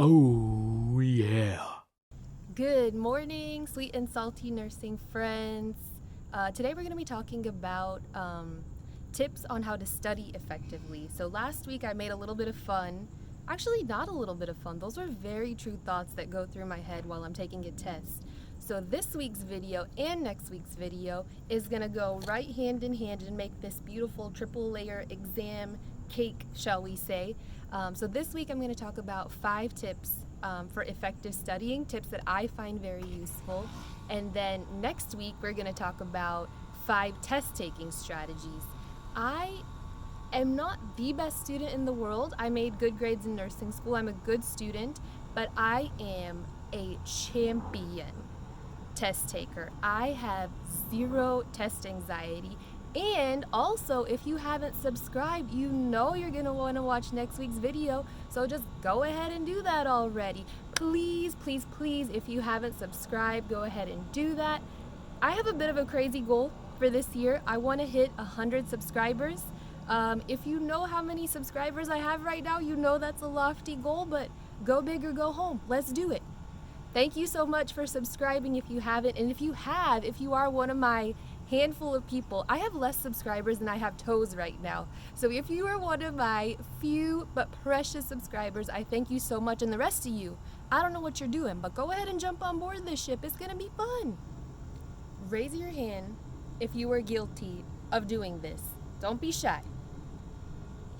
Oh, yeah. Good morning, sweet and salty nursing friends. Today we're going to be talking about tips on how to study effectively. So last week I made a little bit of fun. Actually, not a little bit of fun. Those are very true thoughts that go through my head while I'm taking a test. So this week's video and next week's video is going to go right hand in hand and make this beautiful triple layer exam cake, shall we say. So this week I'm going to talk about 5 tips for effective studying, tips that I find very useful. And then next week we're going to talk about 5 test-taking strategies. I am not the best student in the world. I made good grades in nursing school. I'm a good student, but I am a champion test taker. I have 0 test anxiety. And also, if you haven't subscribed, you know you're going to want to watch next week's video, so just go ahead and do that already. Please, please, please, if you haven't subscribed, go ahead and do that. I have a bit of a crazy goal for this year. I want to hit 100 subscribers. If you know how many subscribers I have right now, you know that's a lofty goal, but go big or go home. Let's do it. Thank you so much for subscribing if you haven't, and if you are one of my handful of people, I have less subscribers than I have toes right now. So if you are one of my few but precious subscribers, I thank you so much. And the rest of you, I don't know what you're doing, but go ahead and jump on board this ship. It's gonna be fun. Raise your hand if you are guilty of doing this. Don't be shy.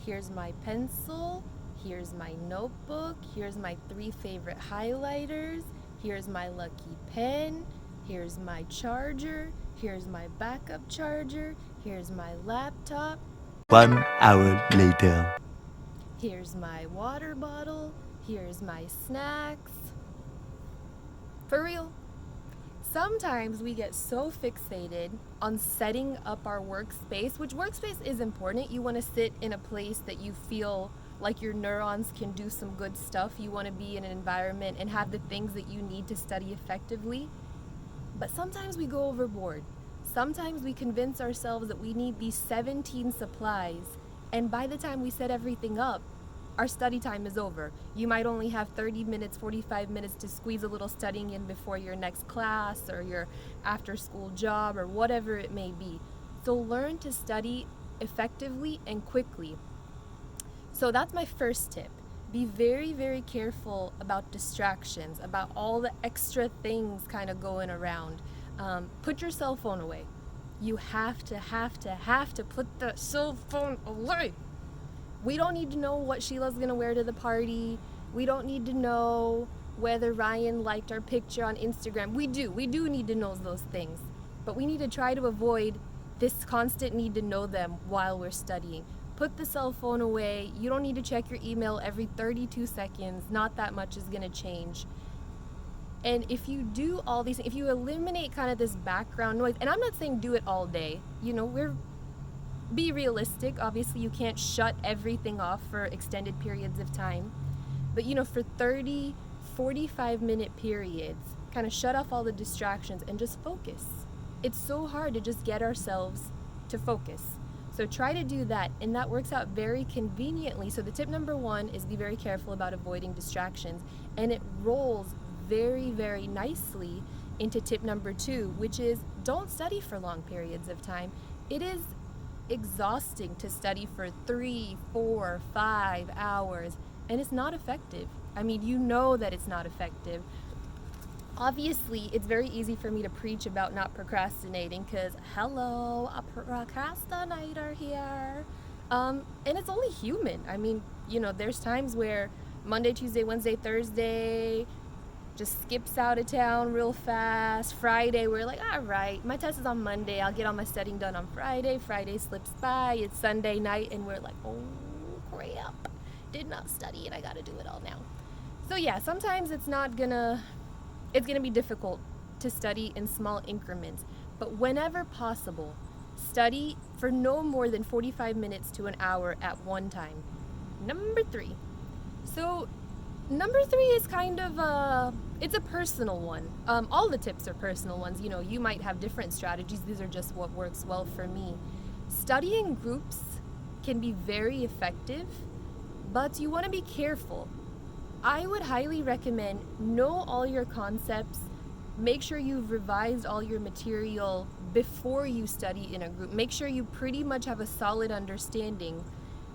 Here's my pencil, here's my notebook, here's my 3 favorite highlighters, here's my lucky pen, here's my charger, here's my backup charger, here's my laptop. 1 hour later. Here's my water bottle, here's my snacks. For real. Sometimes we get so fixated on setting up our workspace, which workspace is important. You want to sit in a place that you feel like your neurons can do some good stuff. You want to be in an environment and have the things that you need to study effectively. But sometimes we go overboard. Sometimes we convince ourselves that we need these 17 supplies, and by the time we set everything up, our study time is over. You might only have 30 minutes, 45 minutes to squeeze a little studying in before your next class or your after-school job or whatever it may be. So learn to study effectively and quickly. So that's my first tip. Be very, very careful about distractions, about all the extra things kind of going around. Put your cell phone away. You have to put the cell phone away. We don't need to know what Sheila's gonna wear to the party. We don't need to know whether Ryan liked our picture on Instagram. We do need to know those things. But we need to try to avoid this constant need to know them while we're studying. Put the cell phone away. You don't need to check your email every 32 seconds. Not that much is gonna change. And if you do all these, if you eliminate kind of this background noise, and I'm not saying do it all day, be realistic. Obviously, you can't shut everything off for extended periods of time. But, for 30, 45-minute periods, kind of shut off all the distractions and just focus. It's so hard to just get ourselves to focus. So try to do that, and that works out very conveniently. So the tip number 1 is be very careful about avoiding distractions, and it rolls very, very nicely into tip number 2, which is don't study for long periods of time. It is exhausting to study for 3, 4, 5 hours, and it's not effective. I mean, you know that it's not effective. Obviously, it's very easy for me to preach about not procrastinating because, hello, a procrastinator here. And it's only human. I mean, there's times where Monday, Tuesday, Wednesday, Thursday just skips out of town real fast. Friday, we're like, all right, my test is on Monday. I'll get all my studying done on Friday. Friday slips by. It's Sunday night, and we're like, oh, crap. Did not study, and I got to do it all now. So, yeah, sometimes it's going to be difficult to study in small increments. But whenever possible, study for no more than 45 minutes to an hour at one time. Number 3. So, number 3 is kind of it's a personal one. All the tips are personal ones. You might have different strategies. These are just what works well for me. Studying groups can be very effective, but you want to be careful. I would highly recommend know all your concepts. Make sure you've revised all your material before you study in a group. Make sure you pretty much have a solid understanding.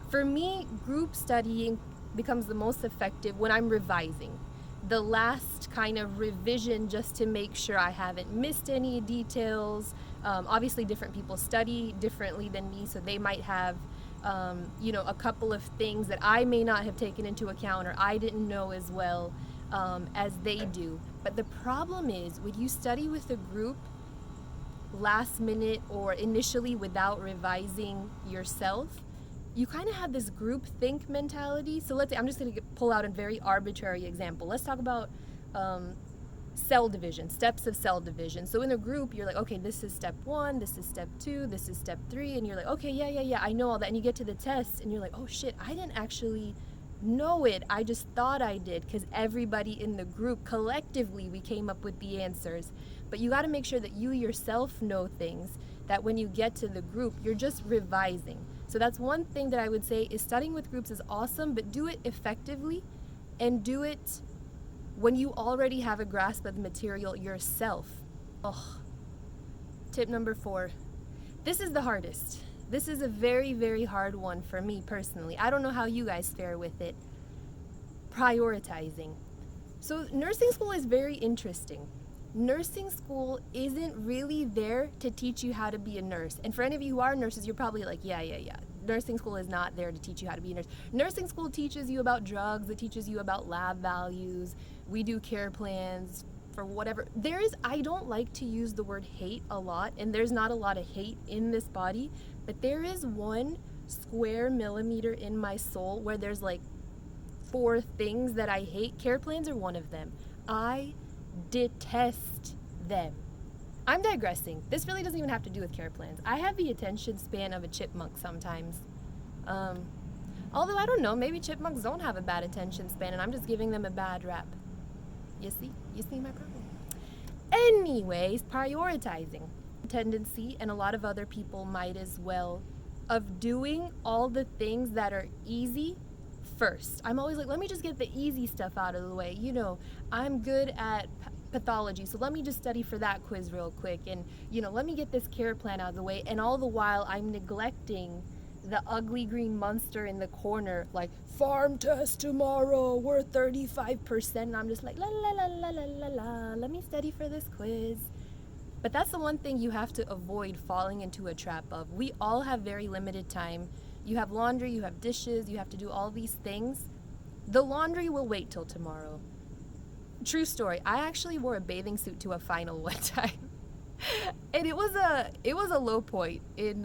For me, group studying becomes the most effective when I'm revising. The last kind of revision just to make sure I haven't missed any details. Obviously, different people study differently than me, so they might have a couple of things that I may not have taken into account or I didn't know as well as they do. But the problem is when you study with a group last minute or initially without revising yourself, you kind of have this group think mentality. So let's say I'm just going to pull out a very arbitrary example. Let's talk about cell division, steps of cell division. So in a group, you're like, okay, this is step 1, this is step 2, this is step 3, and you're like, okay, yeah, I know all that. And you get to the test, and you're like, oh shit, I didn't actually know it. I just thought I did, because everybody in the group, collectively, we came up with the answers. But you got to make sure that you yourself know things, that when you get to the group, you're just revising. So that's one thing that I would say is studying with groups is awesome, but do it effectively and do it when you already have a grasp of the material yourself. Tip number 4. This is the hardest. This is a very, very hard one for me personally. I don't know how you guys fare with it. Prioritizing. So nursing school is very interesting. Nursing school isn't really there to teach you how to be a nurse. And for any of you who are nurses, you're probably like, yeah. Nursing school is not there to teach you how to be a nurse. Nursing school teaches you about drugs. It teaches you about lab values. We do care plans for whatever. I don't like to use the word hate a lot, and there's not a lot of hate in this body, but there is 1 square millimeter in my soul where there's like 4 things that I hate. Care plans are one of them. I detest them. I'm digressing. This really doesn't even have to do with care plans. I have the attention span of a chipmunk sometimes. Although I don't know, maybe chipmunks don't have a bad attention span and I'm just giving them a bad rap. You see my problem. Anyways, prioritizing. Tendency, and a lot of other people might as well, of doing all the things that are easy first. I'm always like, let me just get the easy stuff out of the way. I'm good at pathology, so let me just study for that quiz real quick, and let me get this care plan out of the way. And all the while I'm neglecting the ugly green monster in the corner, like farm test tomorrow, we're 35%, and I'm just like la la la la la la la, let me study for this quiz. But that's the one thing you have to avoid falling into a trap of. We all have very limited time. You have laundry, you have dishes, you have to do all these things. The laundry will wait till tomorrow. True story, I actually wore a bathing suit to a final one time. And it was a low point in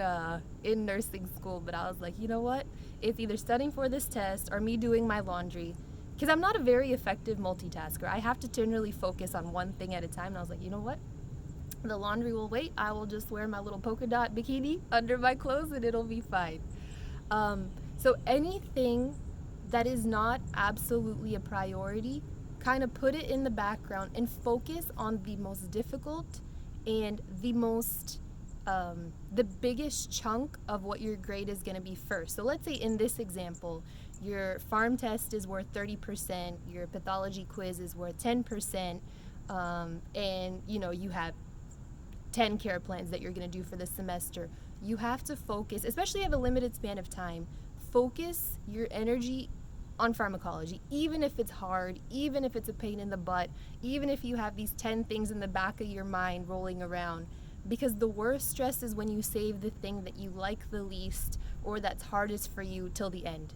nursing school, but I was like, you know what? It's either studying for this test or me doing my laundry. Because I'm not a very effective multitasker. I have to generally focus on one thing at a time. And I was like, you know what? The laundry will wait. I will just wear my little polka dot bikini under my clothes and it'll be fine. So anything that is not absolutely a priority, kind of put it in the background and focus on the most difficult and the biggest chunk of what your grade is going to be first. So let's say in this example, your farm test is worth 30%, your pathology quiz is worth 10%, and you have 10 care plans that you're going to do for the semester. You have to focus, especially if you have a limited span of time, focus your energy on pharmacology, even if it's hard, even if it's a pain in the butt, even if you have these 10 things in the back of your mind rolling around. Because the worst stress is when you save the thing that you like the least or that's hardest for you till the end.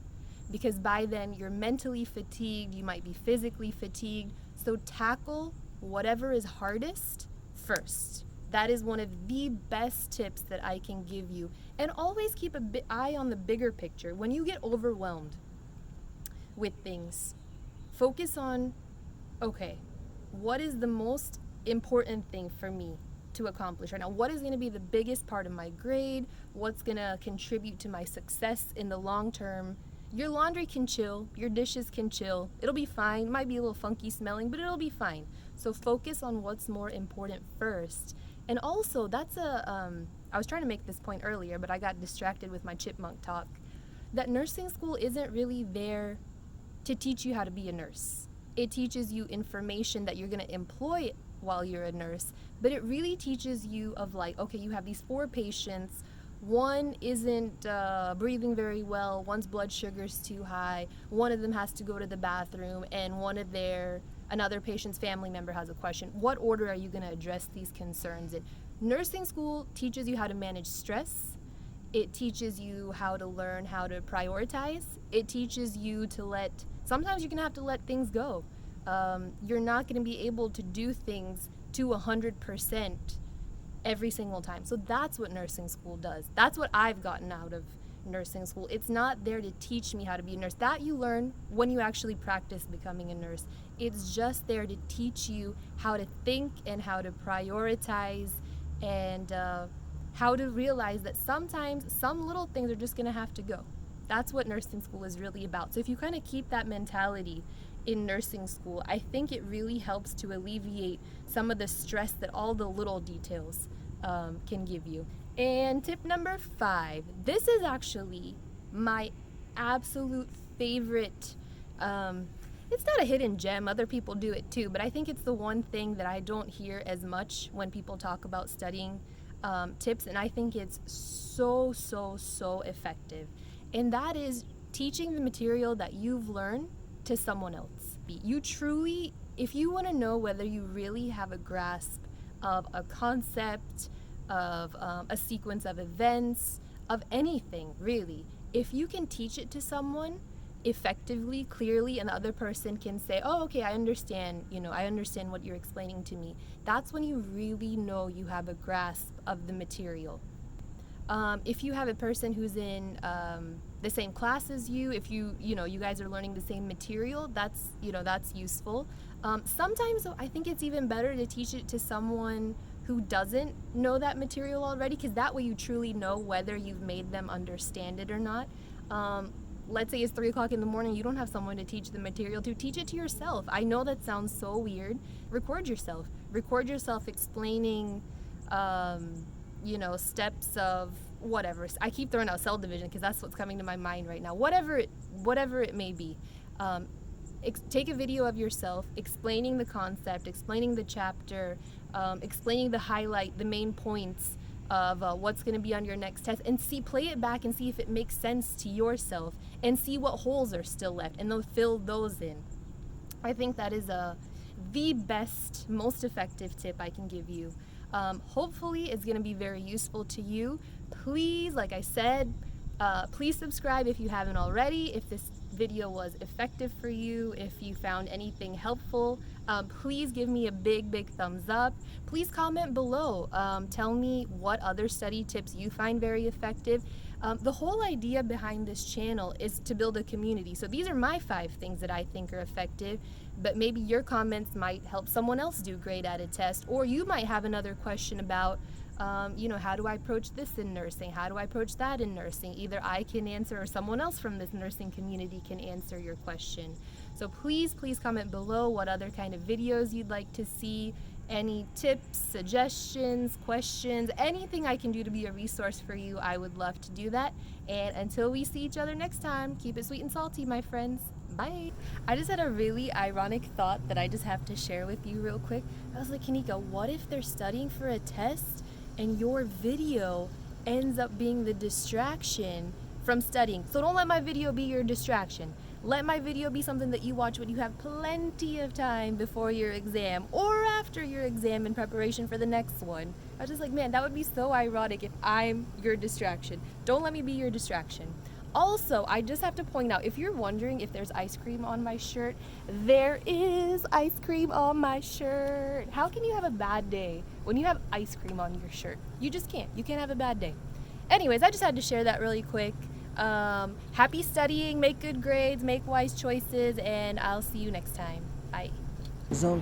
Because by then you're mentally fatigued, you might be physically fatigued. So tackle whatever is hardest first. That is one of the best tips that I can give you. And always keep an eye on the bigger picture. When you get overwhelmed with things, focus on, okay, what is the most important thing for me to accomplish right now? What is going to be the biggest part of my grade? What's going to contribute to my success in the long term? Your laundry can chill, your dishes can chill. It'll be fine. Might be a little funky smelling, but it'll be fine. So focus on what's more important first. And also, I was trying to make this point earlier, but I got distracted with my chipmunk talk, that nursing school isn't really there to teach you how to be a nurse. It teaches you information that you're going to employ while you're a nurse, but it really teaches you of like, okay, you have these 4 patients. One isn't breathing very well, one's blood sugar's too high, one of them has to go to the bathroom, and another patient's family member has a question. What order are you going to address these concerns in? Nursing school teaches you how to manage stress. It teaches you how to learn how to prioritize. It teaches you to sometimes you're going to have to let things go. You're not going to be able to do things to 100% every single time. So that's what nursing school does. That's what I've gotten out of nursing school. It's not there to teach me how to be a nurse. That you learn when you actually practice becoming a nurse. It's just there to teach you how to think and how to prioritize and how to realize that sometimes some little things are just going to have to go. That's what nursing school is really about. So if you kind of keep that mentality in nursing school, I think it really helps to alleviate some of the stress that all the little details can give you. And tip number 5, this is actually my absolute favorite. It's not a hidden gem, other people do it too, but I think it's the one thing that I don't hear as much when people talk about studying tips, and I think it's so effective. And that is teaching the material that you've learned to someone else. You truly, if you want to know whether you really have a grasp of a concept, of a sequence of events, of anything really, if you can teach it to someone effectively, clearly, and the other person can say, oh, okay, I understand what you're explaining to me, that's when you really know you have a grasp of the material. If you have a person who's in the same class as you, if you guys are learning the same material, that's useful. Sometimes though, I think it's even better to teach it to someone who doesn't know that material already, because that way you truly know whether you've made them understand it or not. Let's say it's 3 o'clock in the morning, you don't have someone to teach the material to. Teach it to yourself. I know that sounds so weird. Record yourself explaining steps of whatever. I keep throwing out cell division because that's what's coming to my mind right now. Whatever it may be. Take a video of yourself explaining the concept, explaining the chapter, explaining the main points of what's going to be on your next test, and play it back and see if it makes sense to yourself, and see what holes are still left, and then fill those in. I think that is the best, most effective tip I can give you. Hopefully it's going to be very useful to you. Please, like I said, please subscribe if you haven't already. If this video was effective for you, if you found anything helpful, please give me a big thumbs up. Please comment below. Tell me what other study tips you find very effective. The whole idea behind this channel is to build a community. So these are my 5 things that I think are effective, but maybe your comments might help someone else do great at a test, or you might have another question about how do I approach this in nursing? How do I approach that in nursing? Either I can answer or someone else from this nursing community can answer your question. So please comment below what other kind of videos you'd like to see, any tips, suggestions, questions, anything I can do to be a resource for you. I would love to do that. And until we see each other next time, keep it sweet and salty, my friends. Bye. I just had a really ironic thought that I just have to share with you real quick. I was like, Kanika, what if they're studying for a test and your video ends up being the distraction from studying? So don't let my video be your distraction. Let my video be something that you watch when you have plenty of time before your exam or after your exam in preparation for the next one. I was just like, man, that would be so ironic if I'm your distraction. Don't let me be your distraction. Also, I just have to point out, if you're wondering if there's ice cream on my shirt, there is ice cream on my shirt. How can you have a bad day when you have ice cream on your shirt? You just can't. You can't have a bad day. Anyways, I just had to share that really quick. Happy studying, make good grades, make wise choices, and I'll see you next time. Bye. Until